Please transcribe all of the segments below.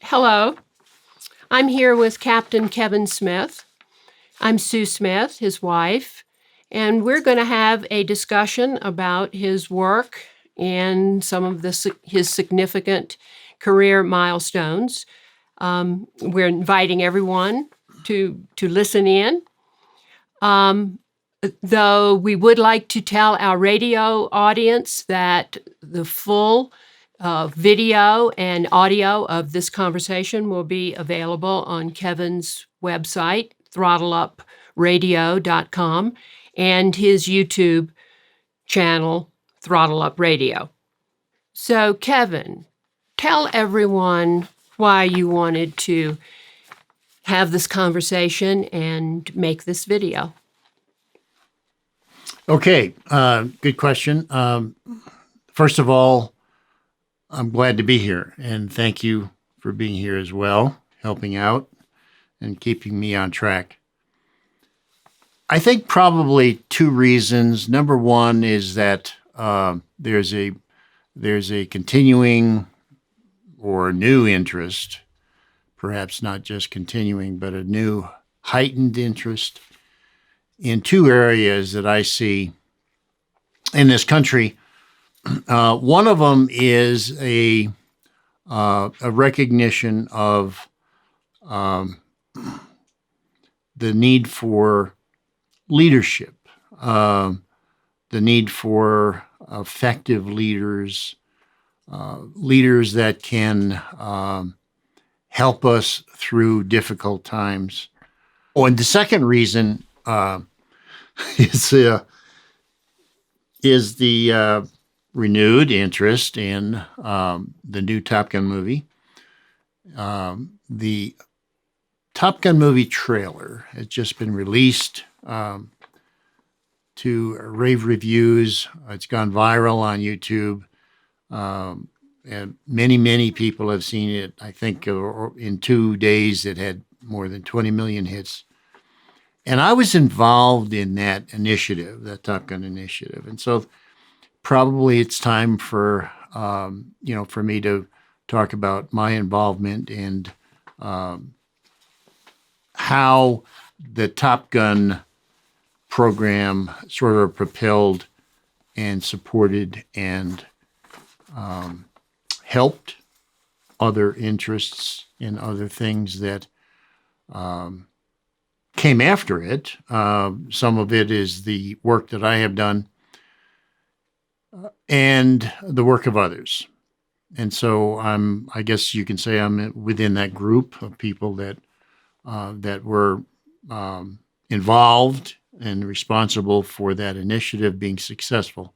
Hello, I'm here with Captain Kevin Smith. I'm Sue Smith, his wife, and we're going to have a discussion about his work and some of his significant career milestones. We're inviting everyone to listen in. Though we would like to tell our radio audience that the full video and audio of this conversation will be available on Kevin's website, throttleUpRadio.com, and his YouTube channel, Throttle Up Radio. So, Kevin, tell everyone why you wanted to have this conversation and make this video. Okay, good question. First of all, I'm glad to be here, and thank you for being here as well, helping out and keeping me on track. I think probably two reasons. Number one is that there's a continuing or new interest, perhaps not just continuing, but a new heightened interest in two areas that I see in this country. One of them is a recognition of the need for leadership, the need for effective leaders, leaders that can help us through difficult times. Oh, and the second reason is the renewed interest in the new Top Gun movie. The Top Gun movie trailer has just been released to rave reviews. It's gone viral on YouTube. And many people have seen it. I think in 2 days it had more than 20 million hits. And I was involved in that initiative, that Top Gun initiative. And so probably it's time for me to talk about my involvement and how the Top Gun program sort of propelled and supported and helped other interests and other things that came after it. Some of it is the work that I have done and the work of others. And so I guess you can say I'm within that group of people that were involved and responsible for that initiative being successful,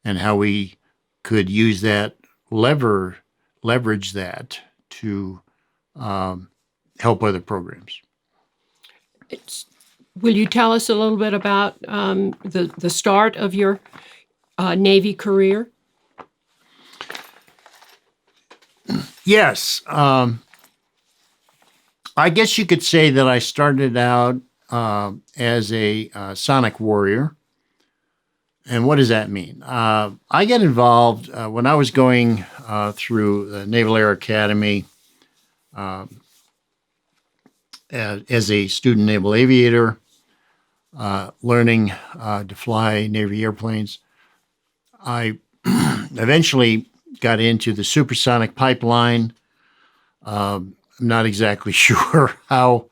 and how we could use that, leverage that to help other programs. Will you tell us a little bit about the start of your Navy career? Yes. I guess you could say that I started out as a sonic warrior. And what does that mean? I got involved when I was going through the Naval Air Academy as a student naval aviator, learning to fly Navy airplanes. I eventually got into the supersonic pipeline. I'm not exactly sure how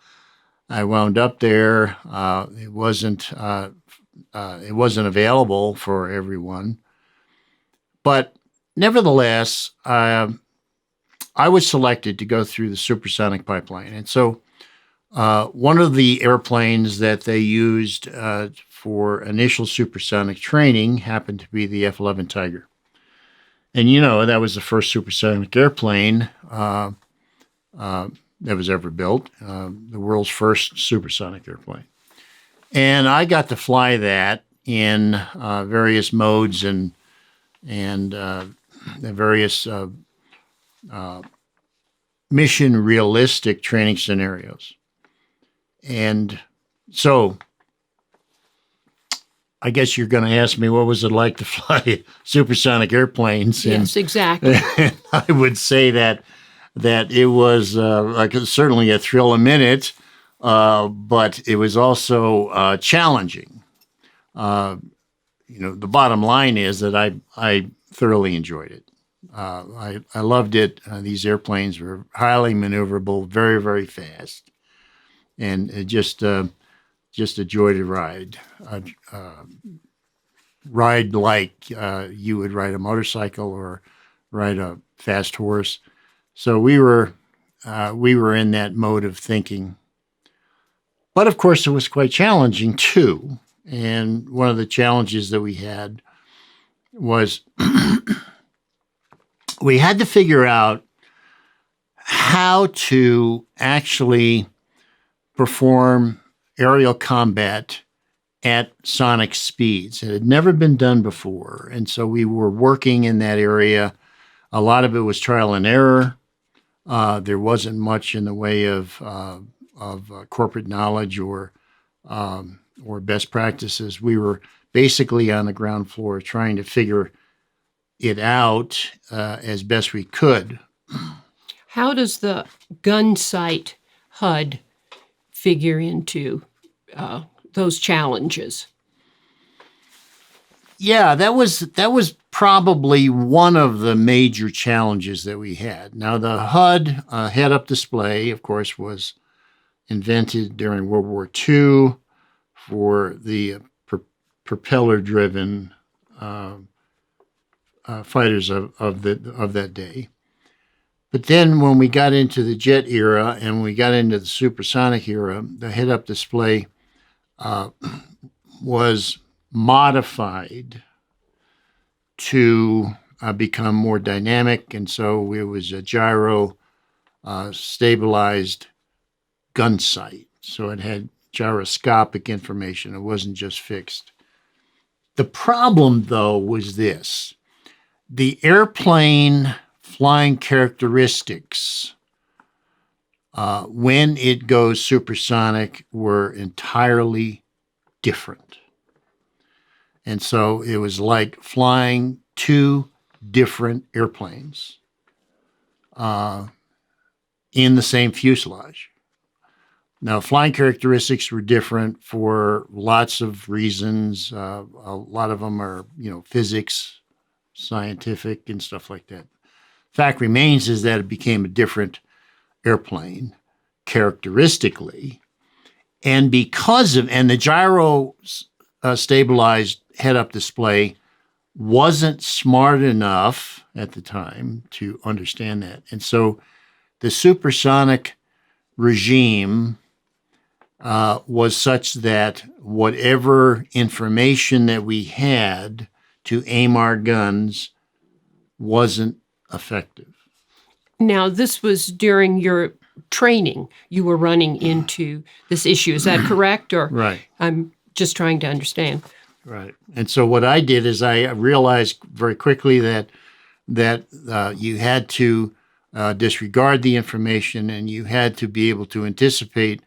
I wound up there. It wasn't available for everyone, but nevertheless, I was selected to go through the supersonic pipeline, and so one of the airplanes that they used for initial supersonic training happened to be the F-11 Tiger. And that was the first supersonic airplane that was ever built, the world's first supersonic airplane. And I got to fly that in various modes and the various mission realistic training scenarios. And so I guess you're going to ask me, what was it like to fly supersonic airplanes? Yes, exactly. I would say that that it was like certainly a thrill a minute, but it was also challenging. The bottom line is that I thoroughly enjoyed it. I loved it. These airplanes were highly maneuverable, very, very fast, and just a joy to ride. Ride like you would ride a motorcycle or ride a fast horse. So we were in that mode of thinking. But of course, it was quite challenging too. And one of the challenges that we had was we had to figure out how to actually perform aerial combat at sonic speeds. It had never been done before. And so we were working in that area. A lot of it was trial and error. There wasn't much in the way of corporate knowledge or best practices. We were basically on the ground floor trying to figure it out as best we could. How does the gun sight HUD figure into those challenges? Yeah, that was probably one of the major challenges that we had. Now, the HUD, head-up display, of course, was invented during World War II for the propeller-driven fighters of that day. But then when we got into the jet era and we got into the supersonic era, the head-up display was modified to become more dynamic, and so it was a gyro stabilized gun sight. So it had gyroscopic information. It wasn't just fixed. The problem, though, was this. The airplane flying characteristics when it goes supersonic were entirely different. And so it was like flying two different airplanes in the same fuselage. Now, flying characteristics were different for lots of reasons. A lot of them are, physics, scientific, and stuff like that. Fact remains is that it became a different airplane characteristically. And the gyro stabilized head-up display wasn't smart enough at the time to understand that. And so the supersonic regime was such that whatever information that we had to aim our guns wasn't effective. Now, this was during your training. You were running into this issue. Is that correct? Or Right. I'm just trying to understand. Right. And so what I did is I realized very quickly that you had to disregard the information and you had to be able to anticipate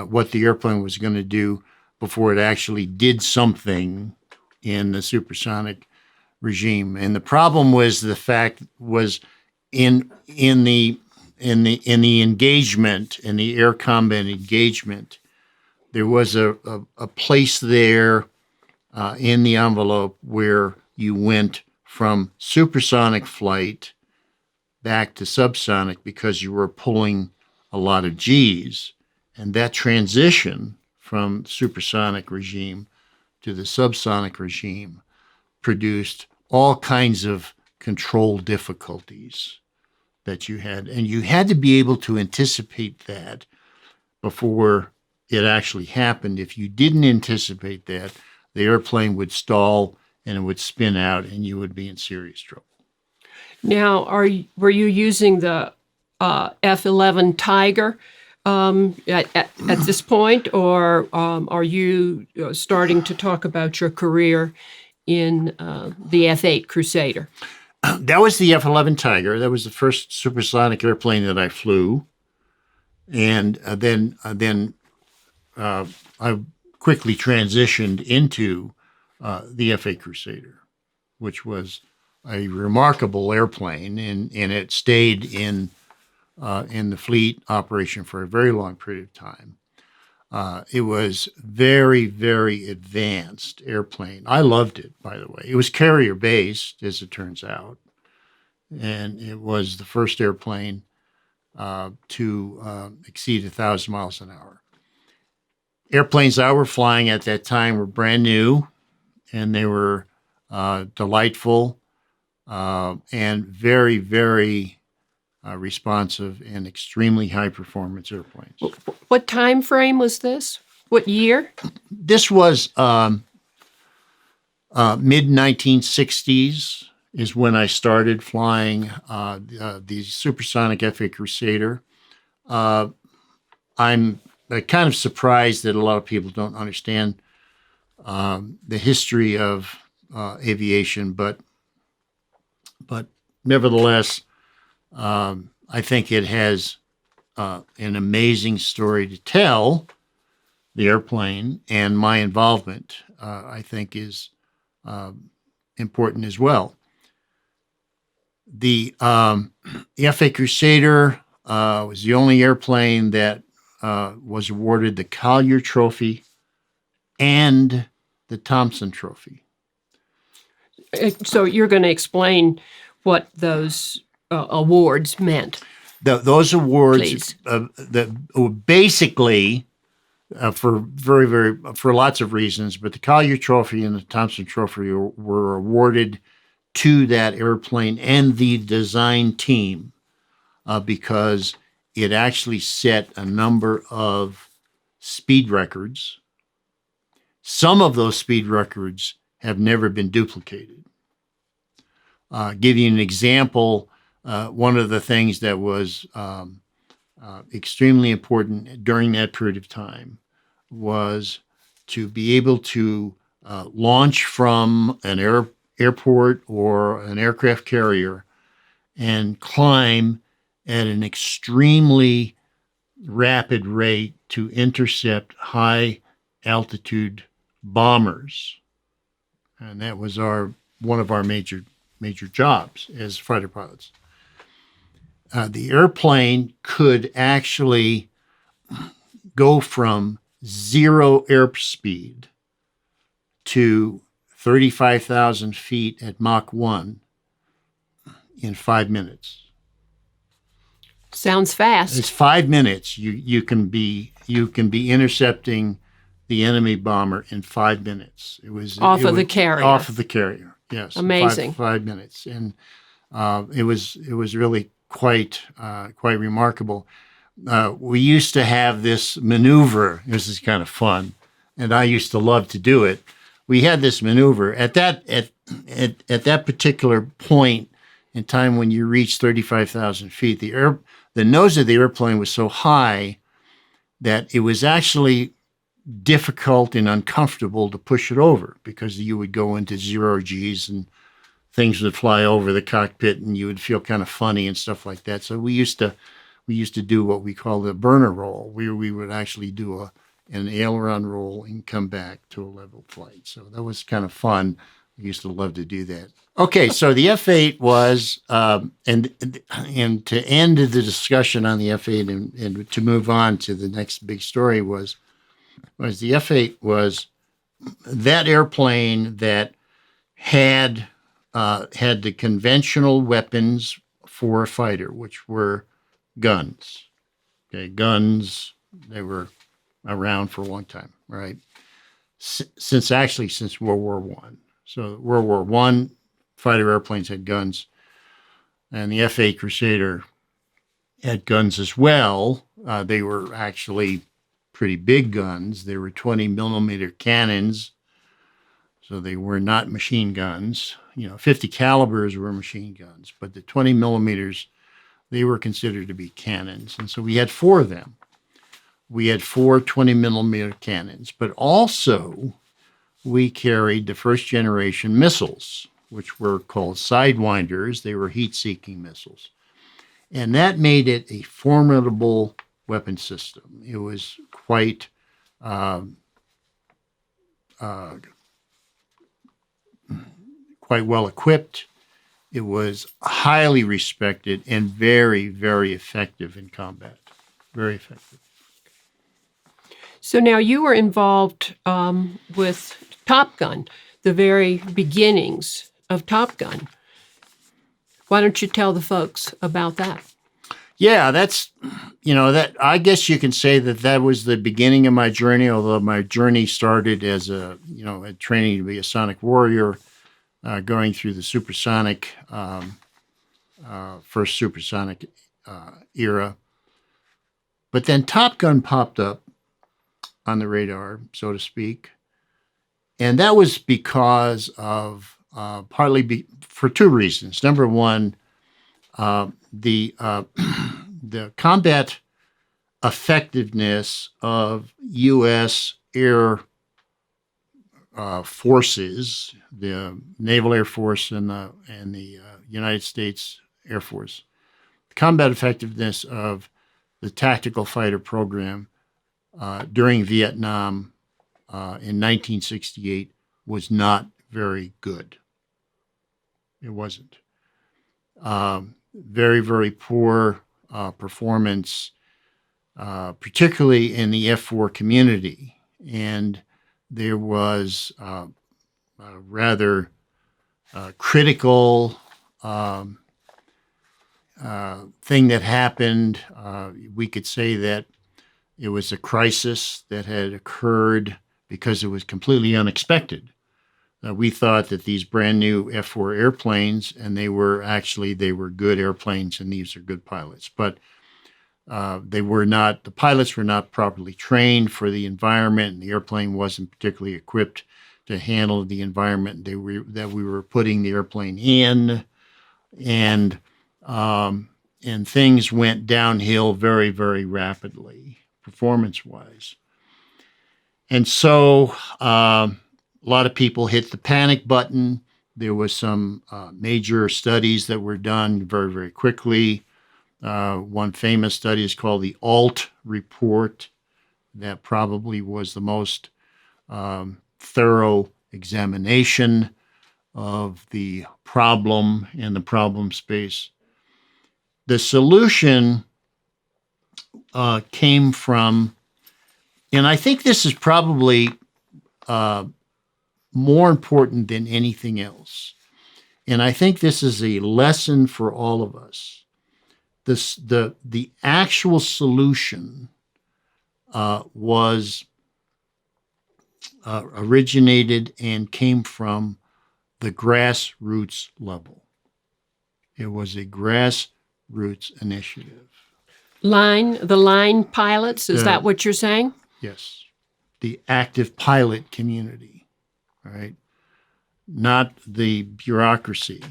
what the airplane was going to do before it actually did something in the supersonic regime. And the problem was in the engagement, in the air combat engagement, there was a place there in the envelope where you went from supersonic flight back to subsonic because you were pulling a lot of G's. And that transition from supersonic regime to the subsonic regime produced all kinds of control difficulties that you had. And you had to be able to anticipate that before it actually happened. If you didn't anticipate that, the airplane would stall and it would spin out and you would be in serious trouble. Now, were you using the F-11 Tiger at this point, or are you starting to talk about your career in the F-8 Crusader? That was the F-11 Tiger. That was the first supersonic airplane that I flew. And then I quickly transitioned into the F-8 Crusader, which was a remarkable airplane, and it stayed in in the fleet operation for a very long period of time. It was very, very advanced airplane. I loved it, by the way. It was carrier based, as it turns out, and it was the first airplane to exceed 1,000 miles an hour. Airplanes I were flying at that time were brand new, and they were delightful and very, very responsive and extremely high performance airplanes. What time frame was this? What year? This was mid 1960s is when I started flying the supersonic FA Crusader. I'm kind of surprised that a lot of people don't understand the history of aviation, but nevertheless, I think it has an amazing story to tell. The airplane and my involvement, I think, is important as well. The FA Crusader was the only airplane that was awarded the Collier Trophy and the Thompson Trophy. So you're going to explain what those awards meant. Those awards basically, for lots of reasons, but the Collier Trophy and the Thompson Trophy were awarded to that airplane and the design team because it actually set a number of speed records. Some of those speed records have never been duplicated. Give you an example, one of the things that was extremely important during that period of time was to be able to launch from an airport or an aircraft carrier and climb at an extremely rapid rate to intercept high altitude bombers. And that was one of our major jobs as fighter pilots. The airplane could actually go from zero airspeed to 35,000 feet at Mach 1 in 5 minutes. Sounds fast. It's 5 minutes. You can be intercepting the enemy bomber in 5 minutes. It was off of the carrier. Off of the carrier, yes. Amazing. 5 minutes, and it was really quite remarkable. We used to have this maneuver. This is kind of fun, and I used to love to do it. We had this maneuver at that particular point in time when you reach 35,000 feet. The nose of the airplane was so high that it was actually difficult and uncomfortable to push it over because you would go into zero G's and things would fly over the cockpit and you would feel kind of funny and stuff like that. So we used to do what we call the burner roll, where we would actually do an aileron roll and come back to a level flight. So that was kind of fun. I used to love to do that. Okay, so the F-8 was, and to end the discussion on the F-8 and to move on to the next big story was the F-8 was that airplane that had the conventional weapons for a fighter, which were guns. Okay, guns, they were around for a long time, right? Since World War I. So World War I, fighter airplanes had guns, and the F-8 Crusader had guns as well. They were actually pretty big guns. They were 20 millimeter cannons, so they were not machine guns. 50 calibers were machine guns, but the 20 millimeters, they were considered to be cannons. And so we had 4 of them. We had 4 20 millimeter cannons, but also we carried the first generation missiles, which were called Sidewinders. They were heat-seeking missiles. And that made it a formidable weapon system. It was quite well equipped. It was highly respected and very, very effective in combat. Very effective. So now you were involved with Top Gun, the very beginnings of Top Gun. Why don't you tell the folks about that? Yeah, that's, that I guess you can say that was the beginning of my journey, although my journey started as a training to be a sonic warrior, going through the supersonic, first supersonic era. But then Top Gun popped up on the radar, so to speak. And that was because of for two reasons. Number one, the combat effectiveness of U.S. air forces, the Naval Air Force and the United States Air Force, the combat effectiveness of the tactical fighter program during Vietnam in 1968 was not very good. It wasn't. Very, very poor performance, particularly in the F4 community. And there was a rather critical thing that happened. We could say that it was a crisis that had occurred because it was completely unexpected. We thought that these brand new F4 airplanes, and they were good airplanes, and these are good pilots, but the pilots were not properly trained for the environment, and the airplane wasn't particularly equipped to handle the environment that we were putting the airplane in, and things went downhill very, very rapidly, performance-wise. And so a lot of people hit the panic button. There was some major studies that were done very, very quickly. One famous study is called the ALT report. That probably was the most thorough examination of the problem and the problem space. The solution came from, and I think this is probably more important than anything else. And I think this is a lesson for all of us. The actual solution was originated and came from the grassroots level. It was a grassroots initiative. The line pilots, is that what you're saying? Yes. The active pilot community, right? Not the bureaucracy,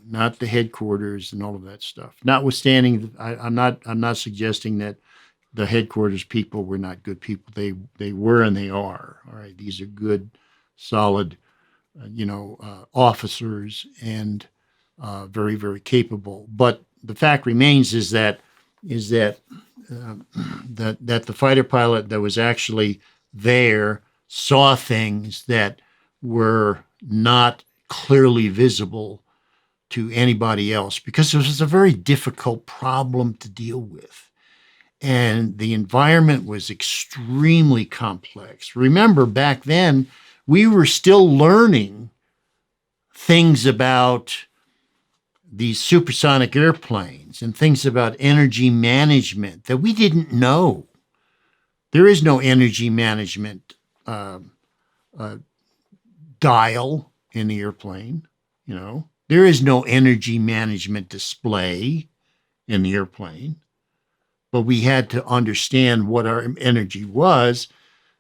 not the headquarters and all of that stuff. Notwithstanding, I'm not suggesting that the headquarters people were not good people. They were and they are. All right, these are good, solid, officers and very, very capable. But the fact remains is that the fighter pilot that was actually there saw things that were not clearly visible to anybody else because it was a very difficult problem to deal with. And the environment was extremely complex. Remember, back then, we were still learning things about these supersonic airplanes and things about energy management that we didn't know. There is no energy management dial in the airplane, There is no energy management display in the airplane. But we had to understand what our energy was,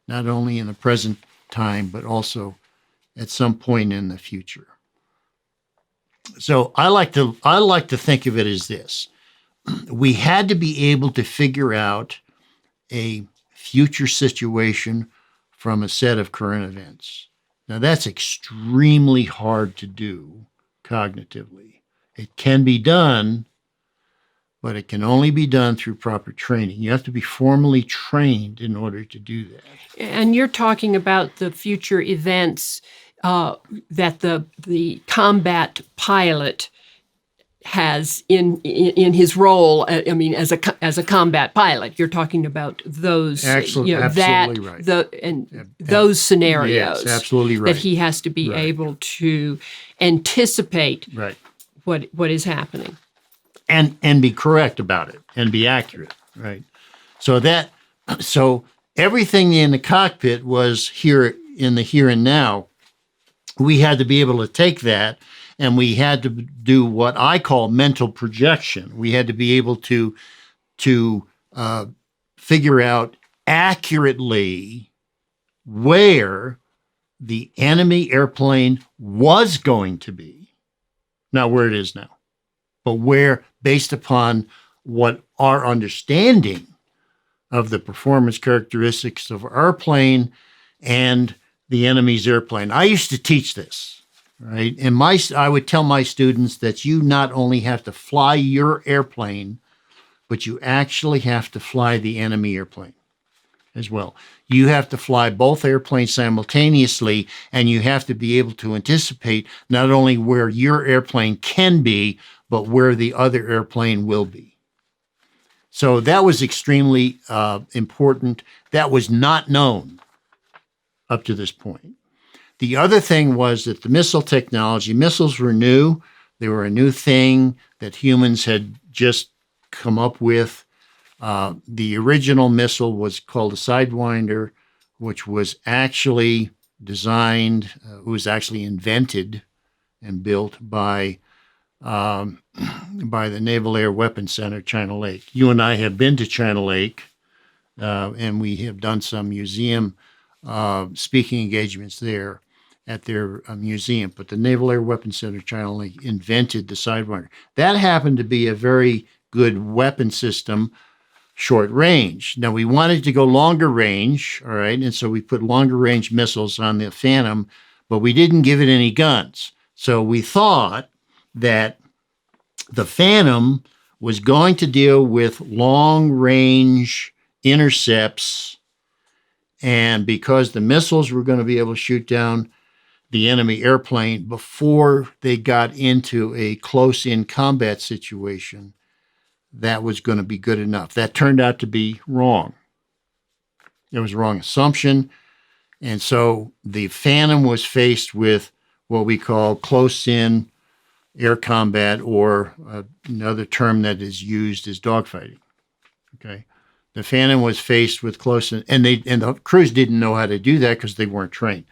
not only in the present time, but also at some point in the future. So I like to think of it as this. We had to be able to figure out a future situation from a set of current events. Now, that's extremely hard to do cognitively. It can be done, but it can only be done through proper training. You have to be formally trained in order to do that. And you're talking about the future events that the combat pilot has in his role. I mean, as a combat pilot, you're talking about those Absolutely, absolutely right. Those scenarios. Yes, absolutely right. That he has to be able to anticipate Right. what is happening. And be correct about it and be accurate, right? So everything in the cockpit was here in the here and now. We had to be able to take that, and we had to do what I call mental projection. We had to be able to figure out accurately where the enemy airplane was going to be, not where it is now, but where, based upon what our understanding of the performance characteristics of our plane and the enemy's airplane. I used to teach this, right? And I would tell my students that you not only have to fly your airplane, but you actually have to fly the enemy airplane as well. You have to fly both airplanes simultaneously, and you have to be able to anticipate not only where your airplane can be, but where the other airplane will be. So that was extremely important. That was not known up to this point. The other thing was that the missile technology, missiles were new. They were a new thing that humans had just come up with. The original missile was called a Sidewinder, which was actually designed, was actually invented and built by the Naval Air Weapons Center, China Lake. You and I have been to China Lake, and we have done some museum speaking engagements there at their museum. But the Naval Air Weapons Center, China Lake, invented the Sidewinder. That happened to be a very good weapon system, short range. Now, we wanted to go longer range, all right, and so we put longer range missiles on the Phantom, but we didn't give it any guns. So we thought that the Phantom was going to deal with long range intercepts, and because the missiles were going to be able to shoot down the enemy airplane before they got into a close-in combat situation, that was going to be good enough. That turned out to be wrong. It was a wrong assumption. And so the Phantom was faced with what we call close-in air combat, or another term that is used is dogfighting. Okay. The Phantom was faced with close-in, and the crews didn't know how to do that because they weren't trained.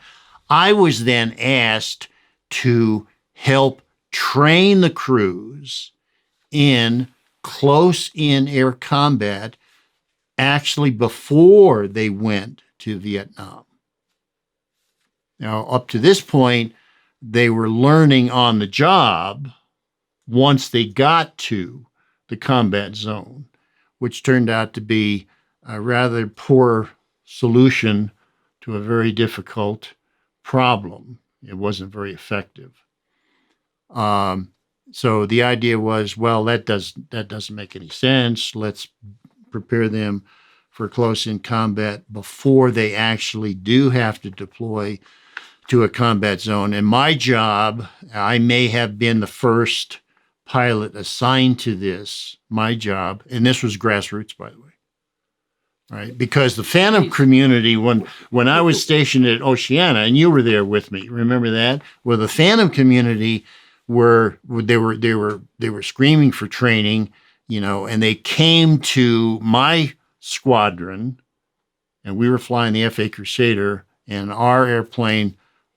I was then asked to help train the crews in close-in air combat actually before they went to Vietnam. Now, up to this point, they were learning on the job once they got to the combat zone, which turned out to be a rather poor solution to a very difficult problem. It wasn't very effective. So the idea was, well, that doesn't make any sense. Let's prepare them for close-in combat before they actually do have to deploy to a combat zone. And my job, I may have been the first pilot assigned to this, my job, and this was grassroots, by the way, right? Because the Phantom community, when I was stationed at Oceana, and you were there with me, remember that? Well, the Phantom community they were screaming for training, and they came to my squadron, and we were flying the FA Crusader, and our airplane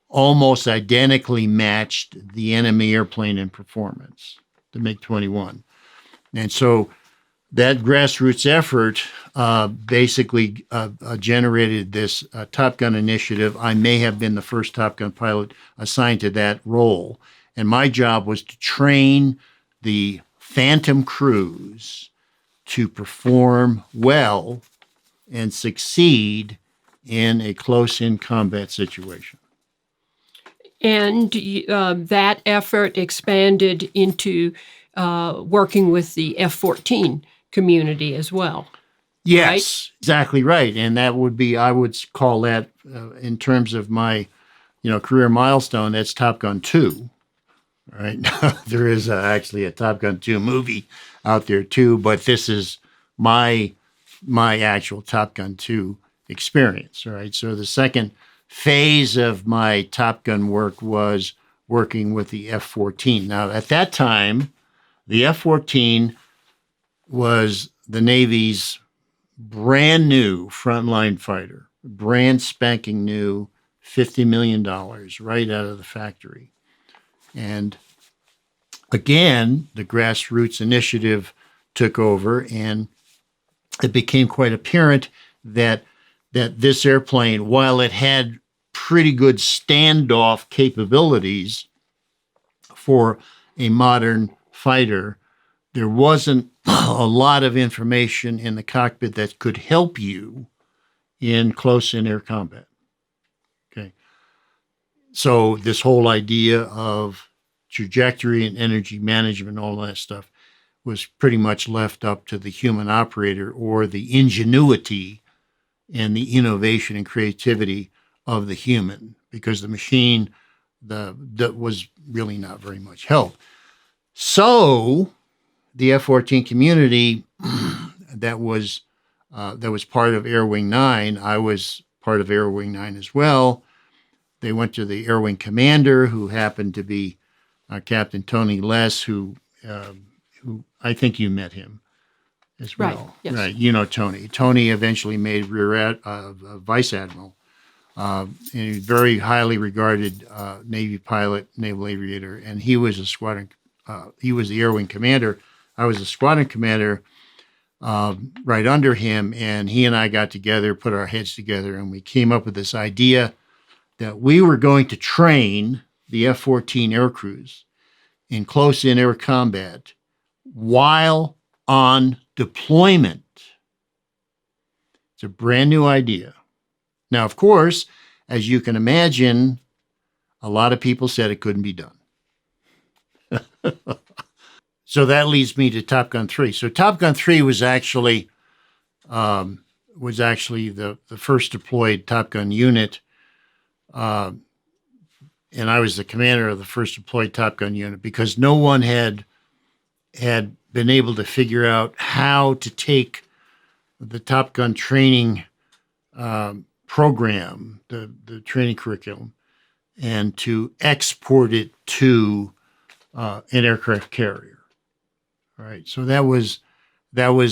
almost identically matched the enemy airplane in performance, the MiG-21. And so that grassroots effort basically generated this Top Gun initiative. I may have been the first Top Gun pilot assigned to that role. And my job was to train the Phantom crews to perform well and succeed in a close-in combat situation. And that effort expanded into working with the F-14 community as well. Yes, right? Exactly right. And that would be, I would call that, in terms of my career milestone, that's Top Gun 2. Right. There is actually a Top Gun 2 movie out there too, but this is my actual Top Gun 2 experience. All right. So the second phase of my Top Gun work was working with the F-14. Now, at that time, the F-14 was the Navy's brand new frontline fighter, brand spanking new, $50 million right out of the factory. And again, the grassroots initiative took over, and it became quite apparent that this airplane, while it had pretty good standoff capabilities for a modern fighter, there wasn't a lot of information in the cockpit that could help you in close-in air combat. Okay. So this whole idea of trajectory and energy management, all that stuff, was pretty much left up to the human operator, or the ingenuity and the innovation and creativity of the human, because the machine that was really not very much help. So the F-14 community that was part of Air Wing 9, I was part of Air Wing 9 as well. They went to the Air Wing commander, who happened to be Captain Tony Less, who I think you met him as well. Right. Yes. Right. You know Tony. Tony eventually made vice admiral. And he was a very highly regarded Navy pilot, naval aviator, and he was he was the Air Wing commander. I was a squadron commander right under him, and he and I got together, put our heads together, and we came up with this idea that we were going to train the F-14 air crews in close-in air combat while on deployment. It's a brand new idea. Now, of course, as you can imagine, a lot of people said it couldn't be done. So that leads me to Top Gun 3. So Top Gun 3 was actually the first deployed Top Gun unit, and I was the commander of the first deployed Top Gun unit, because no one had been able to figure out how to take the Top Gun training program, the training curriculum, and to export it to an aircraft carrier. All right, so that was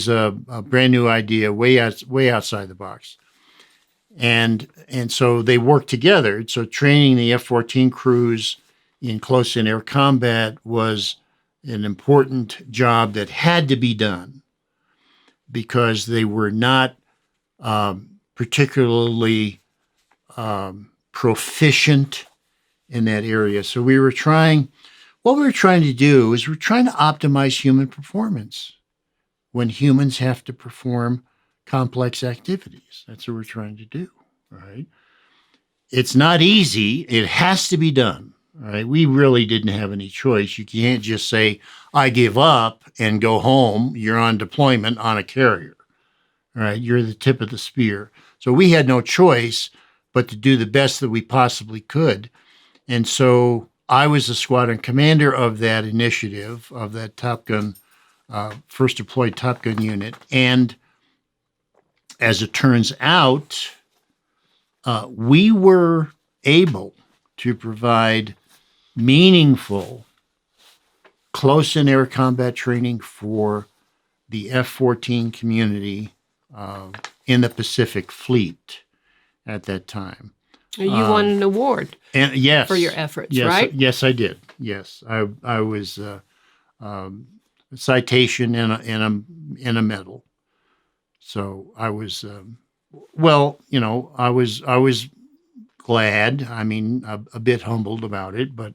a brand new idea, way outside the box, and so they worked together. So training the F-14 crews in close-in air combat was an important job that had to be done, because they were not particularly proficient in that area. So what we were trying to do is we're trying to optimize human performance when humans have to perform complex activities. That's what we're trying to do, right? It's not easy. It has to be done, right? We really didn't have any choice. You can't just say, I give up and go home. You're on deployment on a carrier, right? You're the tip of the spear. So we had no choice but to do the best that we possibly could. And so I was the squadron commander of that initiative, of that Top Gun, first deployed Top Gun unit. And as it turns out, we were able to provide meaningful close-in air combat training for the F-14 community in the Pacific Fleet at that time. You won an award And yes, for your efforts, yes, right? Yes, I did. Yes, I was a citation and a medal. So I was I was glad. I mean, a bit humbled about it, but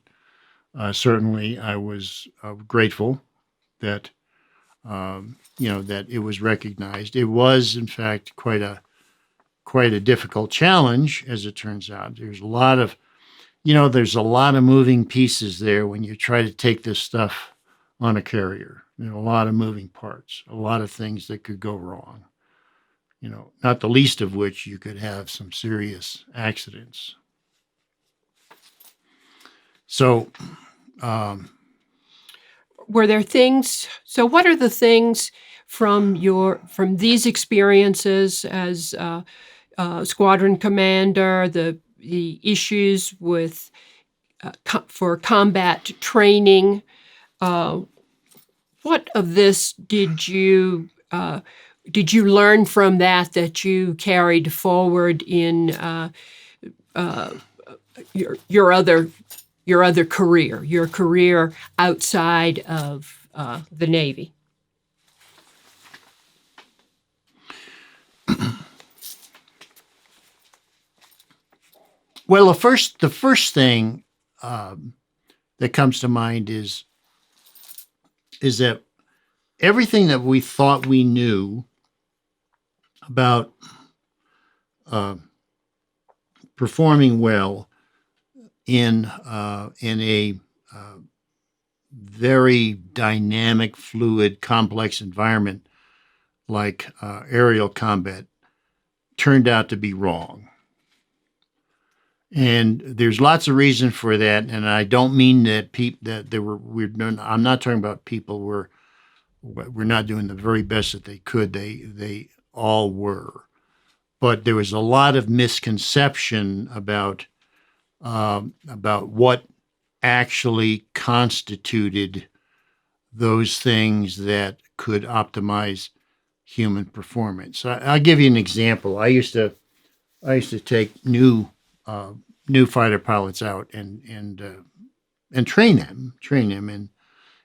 certainly I was grateful that that it was recognized. It was, in fact, quite a difficult challenge, as it turns out. There's a lot of moving pieces there when you try to take this stuff on a carrier. There are a lot of moving parts, a lot of things that could go wrong. Not the least of which you could have some serious accidents. So, um, Were there things? So, what are the things from these experiences as squadron commander? The issues with for combat training. Uh, what of this did you learn from that you carried forward in uh, your other career, your career outside of the Navy? well, the first thing that comes to mind is that everything that we thought we knew about uh, performing well in a very dynamic, fluid, complex environment like aerial combat turned out to be wrong. And there's lots of reason for that. And I don't mean that that there were. I'm not talking about people were not doing the very best that they could. They all were, but there was a lot of misconception about what actually constituted those things that could optimize human performance. I'll give you an example. I used to take new fighter pilots out and train them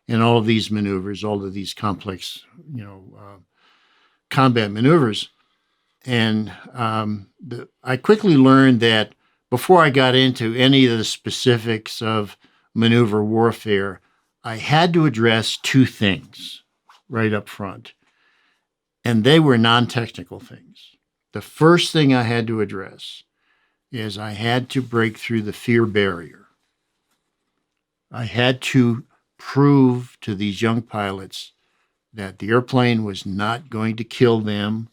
in all of these maneuvers, all of these complex, combat maneuvers. And I quickly learned that before I got into any of the specifics of maneuver warfare, I had to address two things right up front, and they were non-technical things. The first thing I had to address is I had to break through the fear barrier. I had to prove to these young pilots that the airplane was not going to kill them,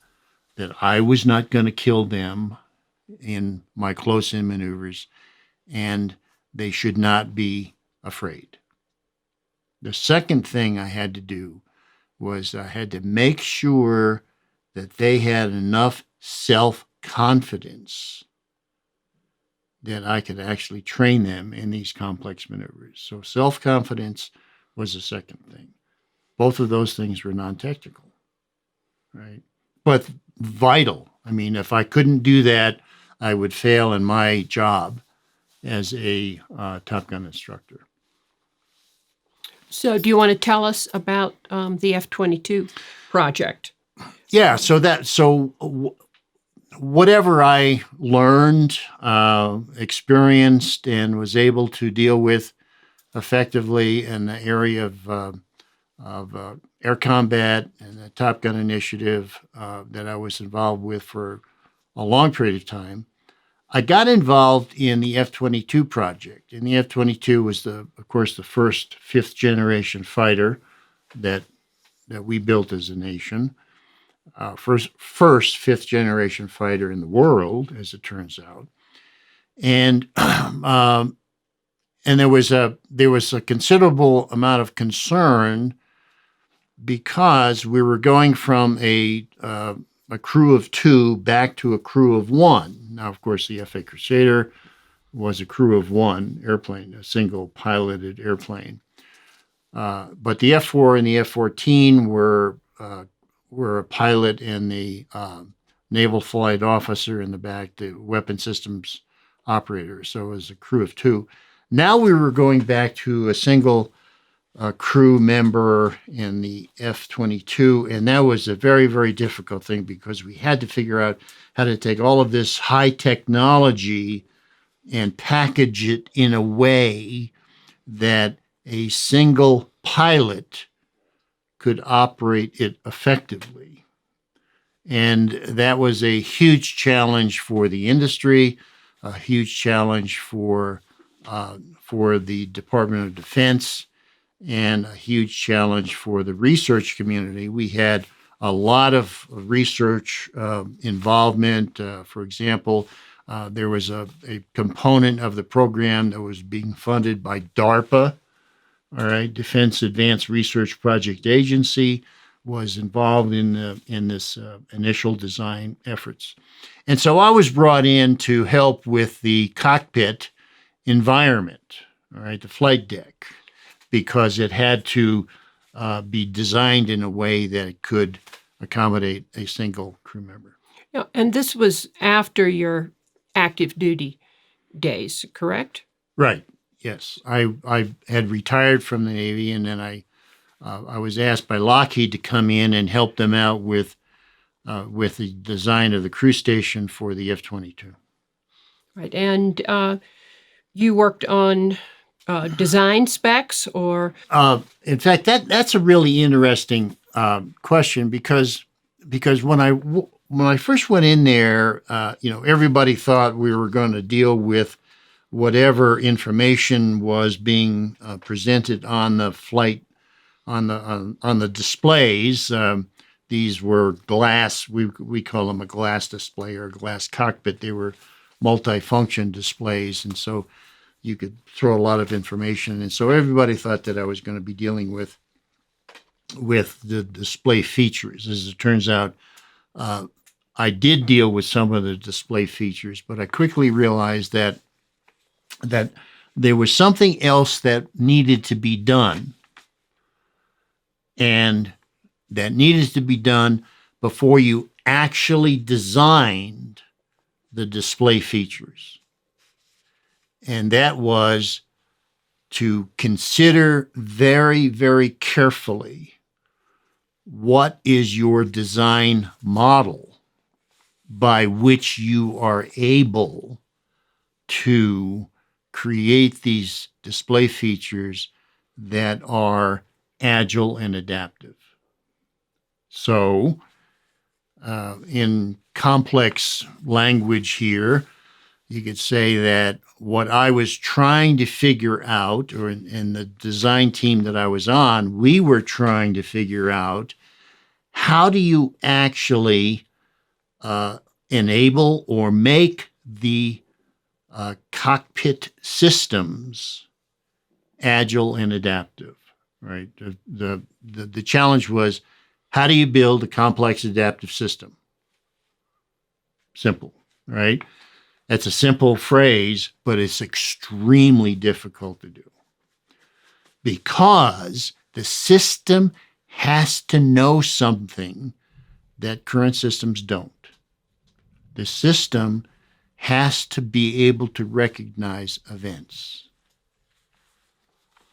that I was not going to kill them in my close-in maneuvers, and they should not be afraid. The second thing I had to do was I had to make sure that they had enough self-confidence that I could actually train them in these complex maneuvers. So self-confidence was the second thing. Both of those things were non-technical, right? But vital. I mean, if I couldn't do that, I would fail in my job as a Top Gun instructor. So, do you want to tell us about the F-22 project? Yeah. Whatever I learned, experienced, and was able to deal with effectively in the area of air combat and the Top Gun initiative that I was involved with for a long period of time, I got involved in the F-22 project. And the F-22 was, of course, the first fifth-generation fighter that we built as a nation. First fifth-generation fighter in the world, as it turns out. And there was a considerable amount of concern because we were going from a crew of two back to a crew of one. Now, of course, the FA Crusader was a crew of one airplane, a single piloted airplane. But the F-4 and the F-14 were a pilot and the naval flight officer in the back, the weapon systems operator. So it was a crew of two. Now we were going back to a single crew member in the F-22, and that was a very, very difficult thing because we had to figure out how to take all of this high technology and package it in a way that a single pilot could operate it effectively. And that was a huge challenge for the industry, a huge challenge for the Department of Defense, and a huge challenge for the research community. We had a lot of research involvement. For example, There was a component of the program that was being funded by DARPA, all right, Defense Advanced Research Project Agency, was involved in this initial design efforts. And so I was brought in to help with the cockpit environment, all right, the flight deck, because it had to be designed in a way that it could accommodate a single crew member. Yeah, and this was after your active duty days, correct? Right. Yes. I had retired from the Navy, and then I was asked by Lockheed to come in and help them out with the design of the crew station for the F-22. Right. And you worked on design specs, or In fact, that's a really interesting question because when I first went in there, everybody thought we were going to deal with whatever information was being presented on the flight on the displays. These were glass. We call them a glass display or a glass cockpit. They were multifunction displays, and so you could throw a lot of information. And so everybody thought that I was going to be dealing with the display features. As it turns out, I did deal with some of the display features, but I quickly realized that there was something else that needed to be done, and that needed to be done before you actually designed the display features. And that was to consider very, very carefully what is your design model by which you are able to create these display features that are agile and adaptive. So, in complex language here, you could say that what I was trying to figure out, or in the design team that I was on, we were trying to figure out how do you actually enable or make the cockpit systems agile and adaptive, right? The challenge was, how do you build a complex adaptive system? Simple, right? That's a simple phrase, but it's extremely difficult to do because the system has to know something that current systems don't. The system has to be able to recognize events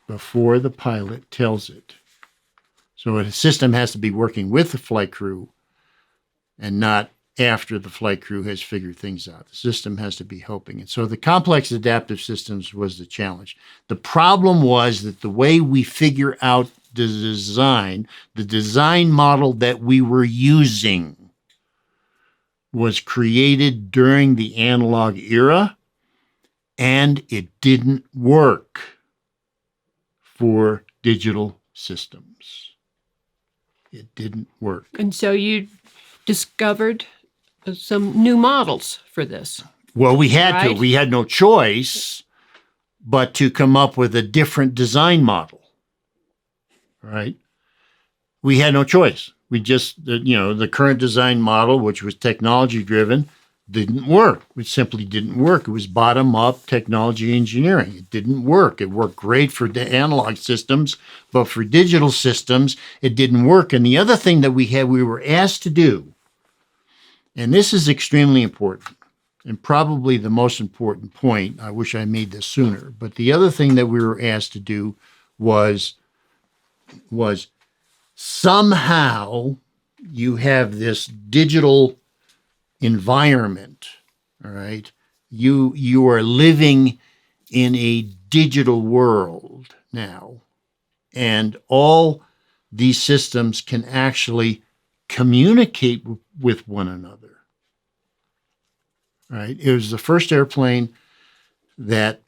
before the pilot tells it. So a system has to be working with the flight crew and not after the flight crew has figured things out. The system has to be helping. And so the complex adaptive systems was the challenge. The problem was that the way we figure out the design model that we were using was created during the analog era, and it didn't work for digital systems. It didn't work. and so you discovered some new models for this. Well, we had to. Right. We had no choice but to come up with a different design model, right? We had no choice. We just, the current design model, which was technology driven, didn't work. It simply didn't work. It was bottom up technology engineering. It didn't work. It worked great for the analog systems, but for digital systems, it didn't work. And the other thing that we were asked to do, and this is extremely important, and probably the most important point. I wish I made this sooner, but the other thing that we were asked to do was somehow you have this digital environment, all right? You are living in a digital world now, and all these systems can actually communicate with one another, right? It was the first airplane that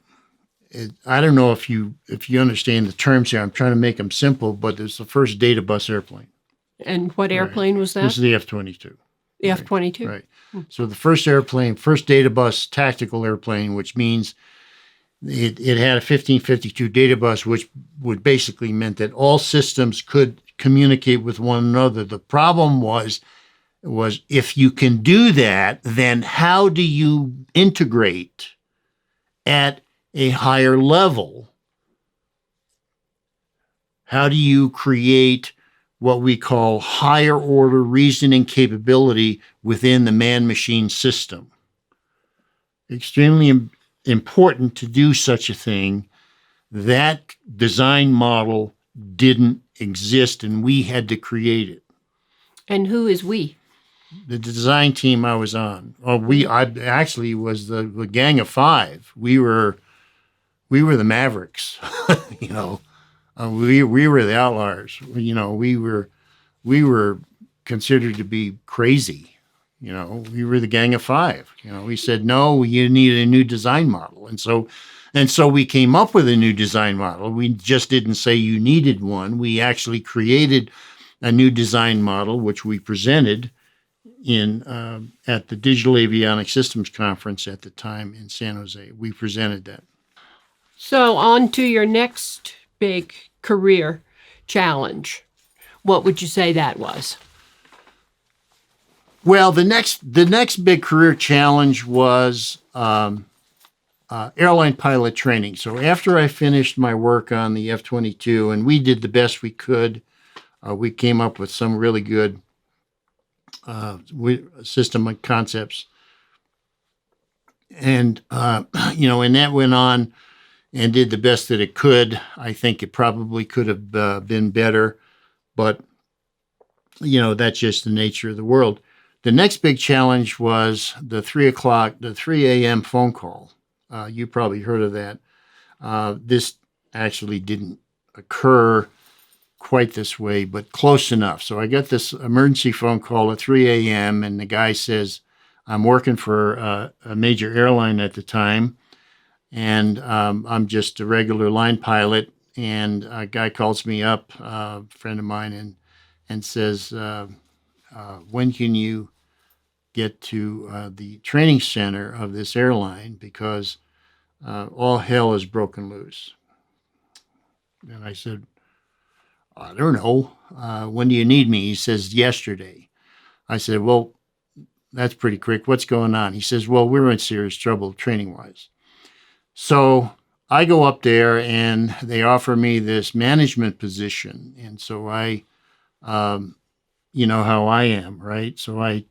I don't know if you understand the terms here. I'm trying to make them simple, but it's the first data bus airplane. And what airplane was This that? is the F-22. The F-22. Right. So the first data bus tactical airplane, which means it had a 1552 data bus, which would basically meant that all systems could communicate with one another. The problem was if you can do that, then how do you integrate at a higher level? How do you create what we call higher order reasoning capability within the man-machine system? Extremely important to do such a thing. That design model didn't exist, and we had to create it. And who is we? The design team I was on. I actually was the gang of five. We were the Mavericks, you know. We were the outliers. You know, we were considered to be crazy. You know, we were the gang of five. You know, we said, no, you need a new design model. And so we came up with a new design model. We just didn't say you needed one. We actually created a new design model, which we presented at the Digital Avionics Systems Conference at the time in San Jose. We presented that. So on to your next big career challenge. What would you say that was? Well, the next big career challenge was airline pilot training. So after I finished my work on the F-22, and we did the best we could, we came up with some really good system concepts, and and that went on and did the best that it could. I think it probably could have been better, but that's just the nature of the world. The next big challenge was the 3 a.m. phone call. You probably heard of that. This actually didn't occur quite this way, but close enough. So I got this emergency phone call at 3 a.m. and the guy says, I'm working for a major airline at the time, and I'm just a regular line pilot. And a guy calls me up, a friend of mine, and says, when can you get to the training center of this airline, because all hell is broken loose. And I said, I don't know. When do you need me? He says, yesterday. I said, well, that's pretty quick. What's going on? He says, well, we're in serious trouble training-wise. So I go up there and they offer me this management position. And so I, you know how I am, right? So I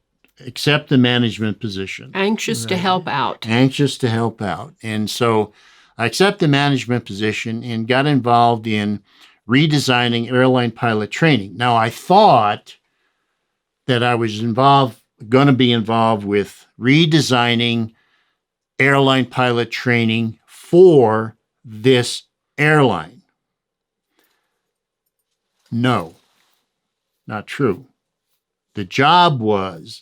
accept the management position. Anxious to help out. Anxious to help out. And so I accept the management position and got involved in redesigning airline pilot training. Now, I thought that I was going to be involved with redesigning airline pilot training for this airline. No, not true. The job was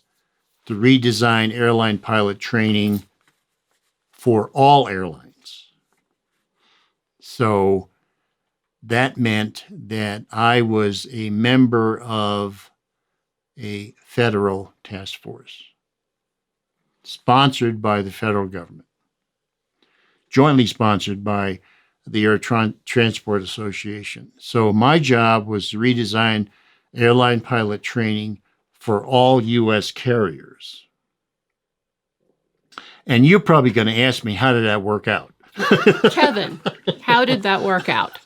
to redesign airline pilot training for all airlines. So that meant that I was a member of a federal task force sponsored by the federal government, jointly sponsored by the Air Transport Association. So my job was to redesign airline pilot training for all U.S. carriers. And you're probably going to ask me, how did that work out? Kevin, how did that work out?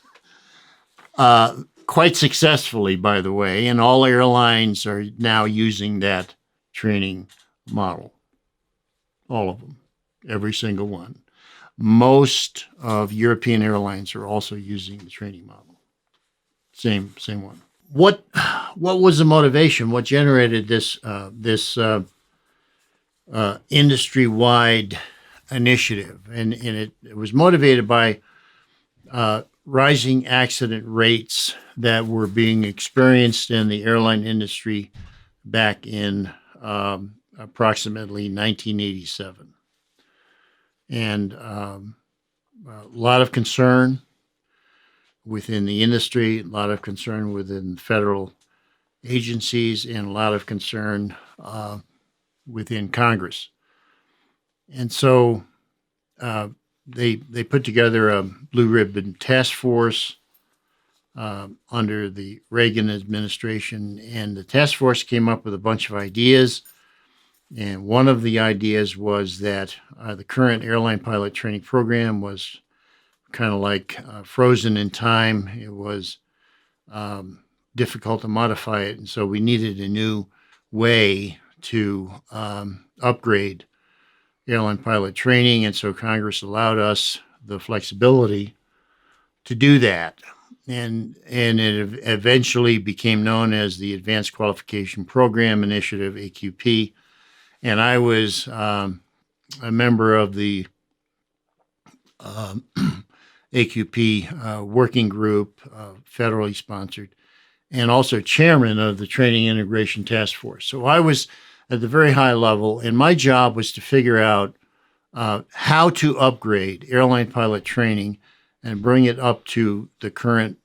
Quite successfully, by the way, and all airlines are now using that training model. All of them, every single one. Most of European airlines are also using the training model. Same one. What was the motivation? What generated this industry-wide initiative? And it was motivated by rising accident rates that were being experienced in the airline industry back in approximately 1987. And a lot of concern within the industry, a lot of concern within federal agencies, and a lot of concern within Congress. And so they put together a blue ribbon task force under the Reagan administration, and the task force came up with a bunch of ideas. And one of the ideas was that the current airline pilot training program was kind of like frozen in time. It was difficult to modify it, and so we needed a new way to upgrade airline pilot training, and so Congress allowed us the flexibility to do that. And it eventually became known as the Advanced Qualification Program Initiative, AQP. And I was a member of the AQP working group, federally sponsored, and also chairman of the Training Integration Task Force. So I was at the very high level, and my job was to figure out how to upgrade airline pilot training and bring it up to the current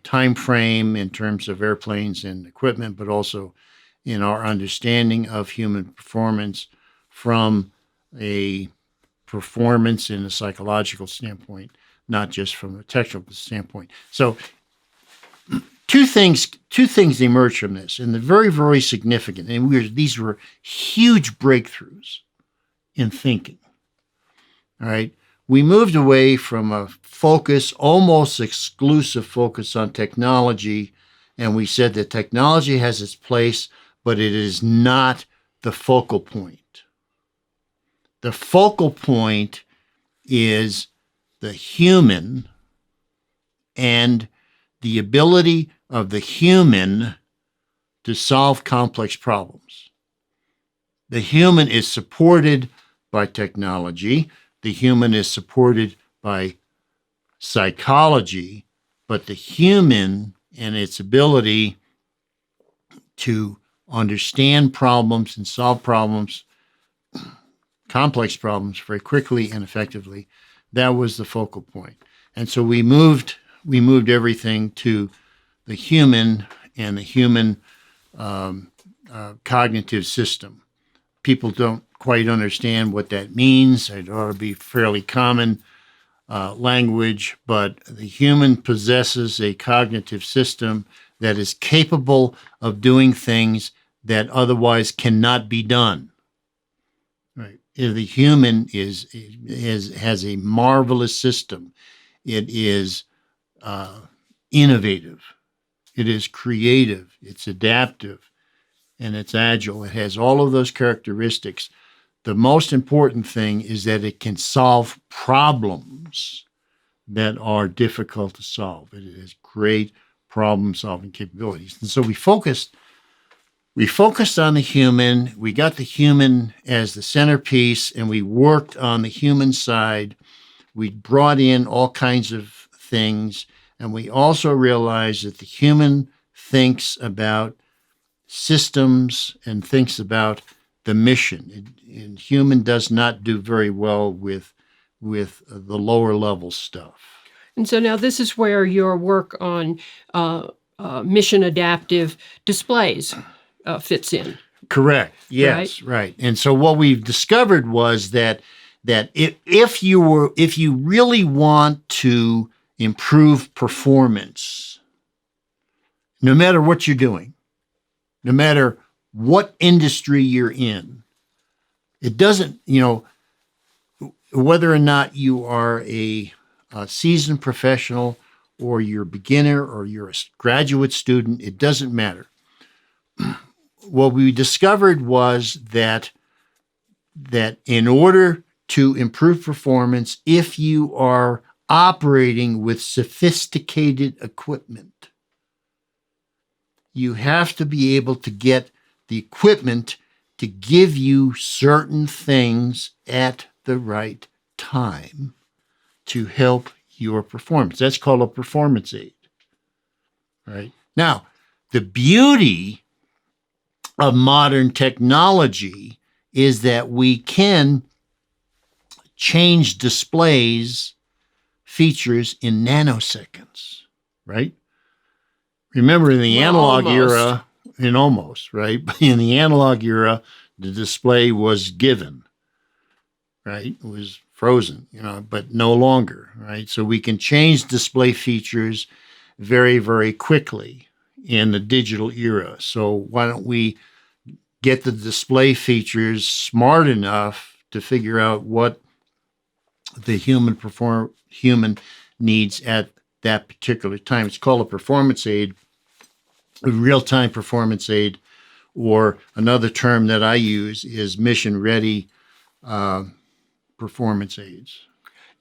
time frame in terms of airplanes and equipment, but also in our understanding of human performance from a performance and a psychological standpoint, not just from a technical standpoint. So two things emerged from this, and they're very, very significant. And these were huge breakthroughs in thinking. All right. We moved away from a focus, almost exclusive focus on technology, and we said that technology has its place, but it is not the focal point. The focal point is the human and the ability of the human to solve complex problems. The human is supported by technology. The human is supported by psychology, but the human and its ability to understand problems and solve problems, complex problems, very quickly and effectively, that was the focal point. And so we moved everything to the human and the human cognitive system. People don't quite understand what that means. It ought to be fairly common language, but the human possesses a cognitive system that is capable of doing things that otherwise cannot be done. Right? The human has a marvelous system. It is innovative. It is creative. It's adaptive, and it's agile. It has all of those characteristics. The most important thing is that it can solve problems that are difficult to solve. It has great problem-solving capabilities. And so we focused on the human. We got the human as the centerpiece, and we worked on the human side. We brought in all kinds of things, and we also realized that the human thinks about systems and thinks about the mission. And human does not do very well with the lower level stuff. And so now this is where your work on mission adaptive displays fits in. Correct. Yes. Right. And so what we've discovered was that if you really want to improve performance, no matter what you're doing, no matter what industry you're in, it doesn't, whether or not you are a seasoned professional or you're a beginner or you're a graduate student, it doesn't matter. What we discovered was that in order to improve performance, if you are operating with sophisticated equipment, you have to be able to get the equipment to give you certain things at the right time to help your performance. That's called a performance aid. Right? Now, the beauty of modern technology is that we can change displays features in nanoseconds, right? Remember in the analog era, in the analog era, The display was given, right? It was frozen, but no longer, right? So we can change display features very, very quickly in the digital era. So why don't we get the display features smart enough to figure out what the human needs at that particular time. It's called a performance aid, a real-time performance aid, or another term that I use is mission-ready performance aids.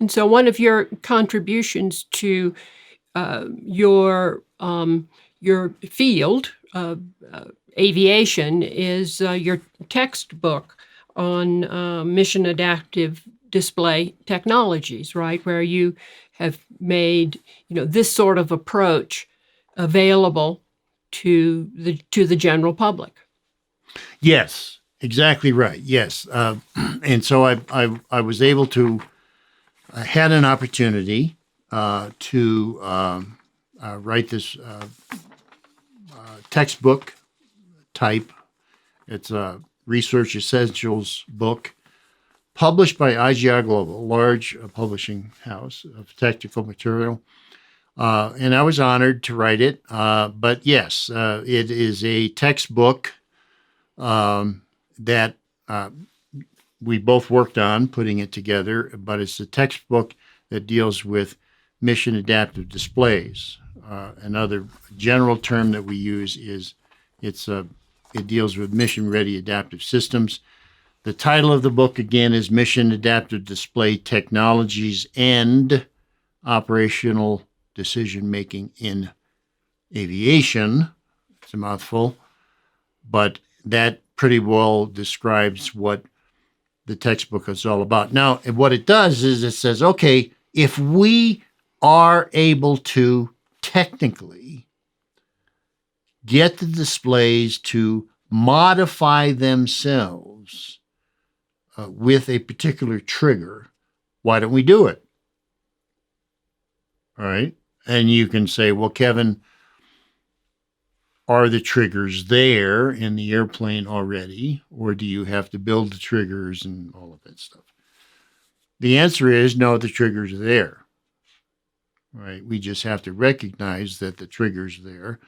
And so, one of your contributions to your field, aviation, is your textbook on mission adaptive display technologies, right? Where you have made this sort of approach available to the general public. Yes, exactly right. Yes, and so I was able to. I had an opportunity to write this textbook type. It's a research essentials book published by IGI Global, a large publishing house of technical material. And I was honored to write it. But yes, it is a textbook that we both worked on putting it together, but it's a textbook that deals with mission adaptive displays. Another general term that we use is it deals with mission ready adaptive systems. The title of the book again is Mission Adaptive Display Technologies and Operational Decision Making in Aviation. It's a mouthful, but that pretty well describes what the textbook is all about. Now, what it does is it says, okay, if we are able to technically get the displays to modify themselves with a particular trigger, why don't we do it? All right. And you can say, well, Kevin, are the triggers there in the airplane already, or do you have to build the triggers and all of that stuff? The answer is no, the triggers are there. Right? We just have to recognize that the trigger's there.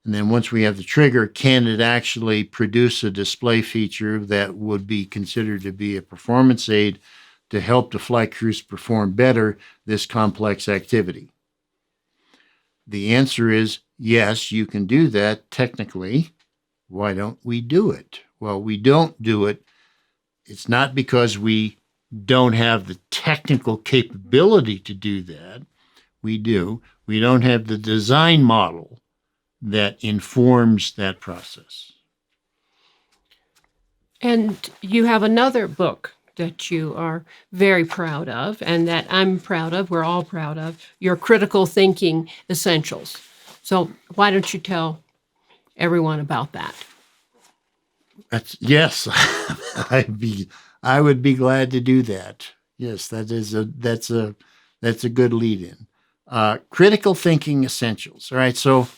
And then once we have the trigger, can it actually produce a display feature that would be considered to be a performance aid to help the flight crews perform better this complex activity? The answer is yes, you can do that technically. Why don't we do it? Well, we don't do it. It's not because we don't have the technical capability to do that. We do. We don't have the design model that informs that process. And you have another book that you are very proud of, and that I'm proud of, we're all proud of, your Critical Thinking Essentials. So why don't you tell everyone about that? Yes, I would be glad to do that. Yes, that's a good lead-in. Critical Thinking Essentials. All right, so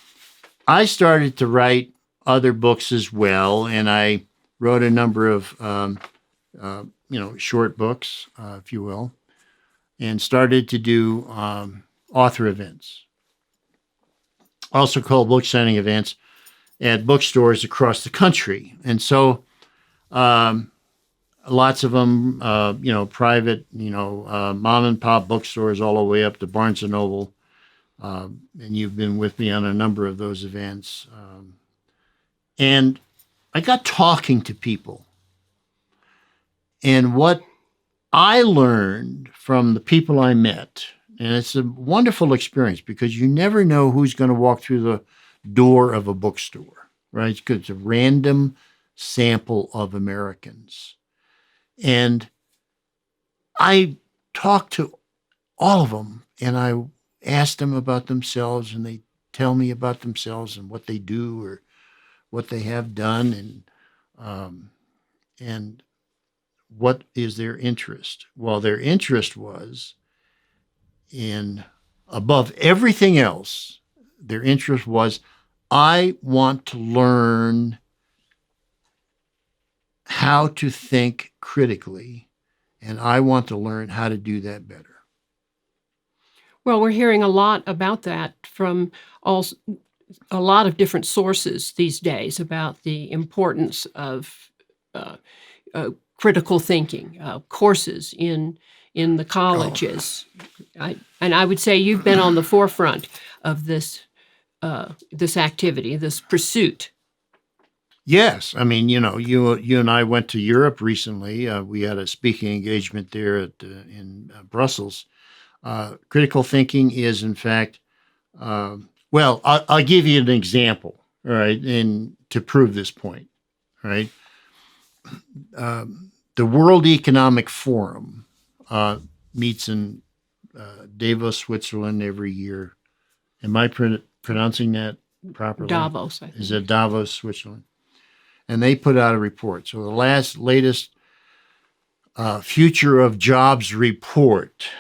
I started to write other books as well, and I wrote a number of short books, if you will, and started to do author events, also called book signing events, at bookstores across the country. And so lots of them, private, mom and pop bookstores all the way up to Barnes & Noble. And you've been with me on a number of those events. And I got talking to people. And what I learned from the people I met, and it's a wonderful experience because you never know who's going to walk through the door of a bookstore, right? Because it's a random sample of Americans. And I talked to all of them, and I asked them about themselves, and they tell me about themselves and what they do or what they have done, and what is their interest? Well, their interest was in, above everything else, their interest was, I want to learn how how to think critically, and I want to learn how to do that better. Well, we're hearing a lot about that from a lot of different sources these days about the importance of uh, critical thinking courses in the colleges. And I would say you've been on the forefront of this activity, this pursuit. Yes, I mean, you and I went to Europe recently. We had a speaking engagement there in Brussels. Critical thinking is, in fact, well, I'll give you an example, all right, and to prove this point, all right. The World Economic Forum meets in Davos, Switzerland every year. Am I pronouncing that properly? Davos, I think. Is it Davos, Switzerland? And they put out a report. So the latest Future of Jobs report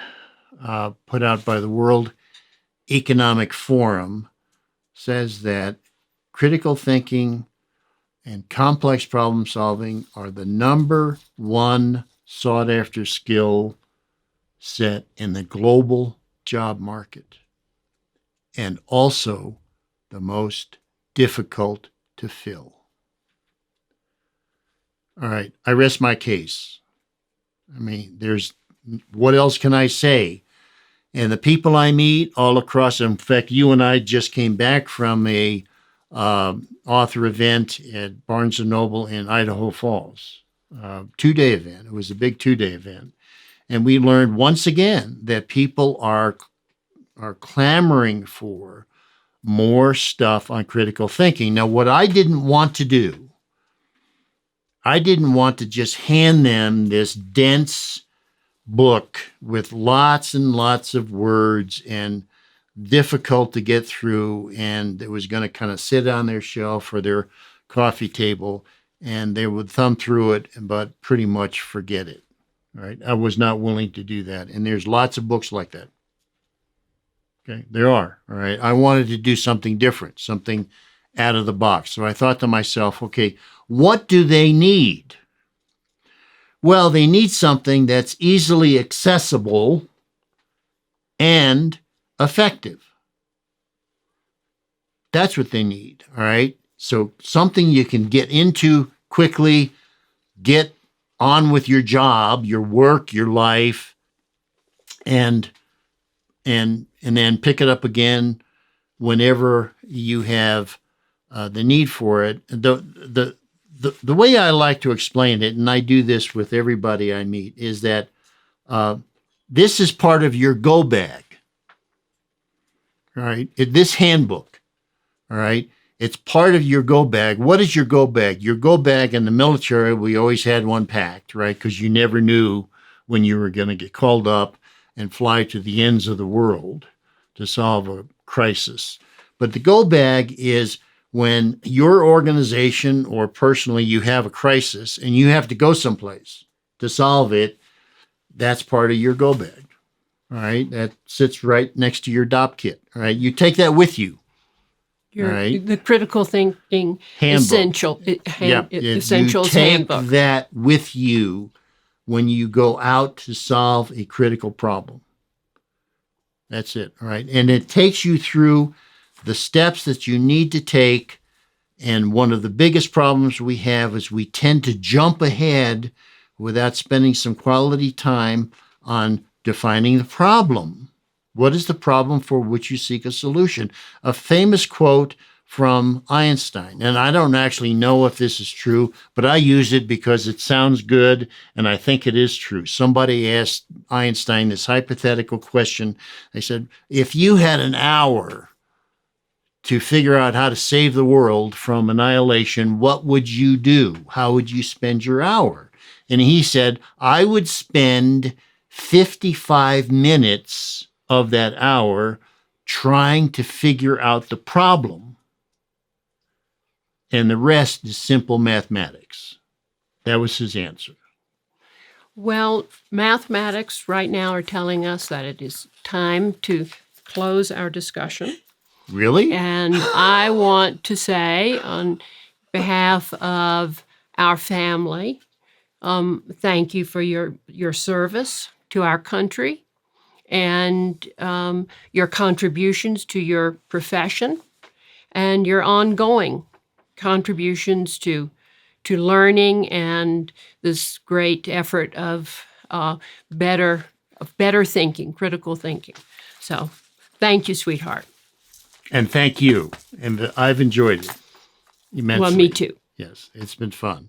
put out by the World Economic Forum says that critical thinking and complex problem solving are the number one sought after skill set in the global job market, and also the most difficult to fill. All right, I rest my case. I mean, what else can I say? And the people I meet all across, in fact, you and I just came back from a author event at Barnes & Noble in Idaho Falls, 2-day event. It was a big 2-day event. And we learned once again that people are clamoring for more stuff on critical thinking. Now, what I didn't want to do, I didn't want to just hand them this dense book with lots and lots of words and difficult to get through, and it was going to kind of sit on their shelf or their coffee table, and they would thumb through it but pretty much forget it. Right? I was not willing to do that, and there's lots of books like that. Okay, there are. All right, I wanted to do something different, something out of the box. So I thought to myself, okay, what do they need? Well, they need something that's easily accessible and effective. That's what they need, all right? So something you can get into quickly, get on with your job, your work, your life, and then pick it up again whenever you have the need for it. The way I like to explain it, and I do this with everybody I meet, is that this is part of your go bag. All right, this handbook. All right, it's part of your go bag. What is your go bag? Your go bag in the military, we always had one packed, right? Because you never knew when you were going to get called up and fly to the ends of the world to solve a crisis. But the go bag is when your organization or personally you have a crisis and you have to go someplace to solve it. That's part of your go bag. All right, that sits right next to your DOP kit. All right, you take that with you. The critical thinking handbook. essentials you take handbook. That with you when you go out to solve a critical problem. That's it. All right, and it takes you through the steps that you need to take. And one of the biggest problems we have is we tend to jump ahead without spending some quality time on defining the problem. What is the problem for which you seek a solution? A famous quote from Einstein, and I don't actually know if this is true, but I use it because it sounds good, and I think it is true. Somebody asked Einstein this hypothetical question. They said, if you had an hour to figure out how to save the world from annihilation, what would you do? How would you spend your hour? And he said, I would spend 55 minutes of that hour trying to figure out the problem. And the rest is simple mathematics. That was his answer. Well, mathematics right now are telling us that it is time to close our discussion. Really? And I want to say, on behalf of our family, thank you for your service to our country and your contributions to your profession and your ongoing contributions to learning and this great effort of better thinking, critical thinking. So, thank you, sweetheart. And thank you. And I've enjoyed it immensely. Well, me too. Yes, it's been fun.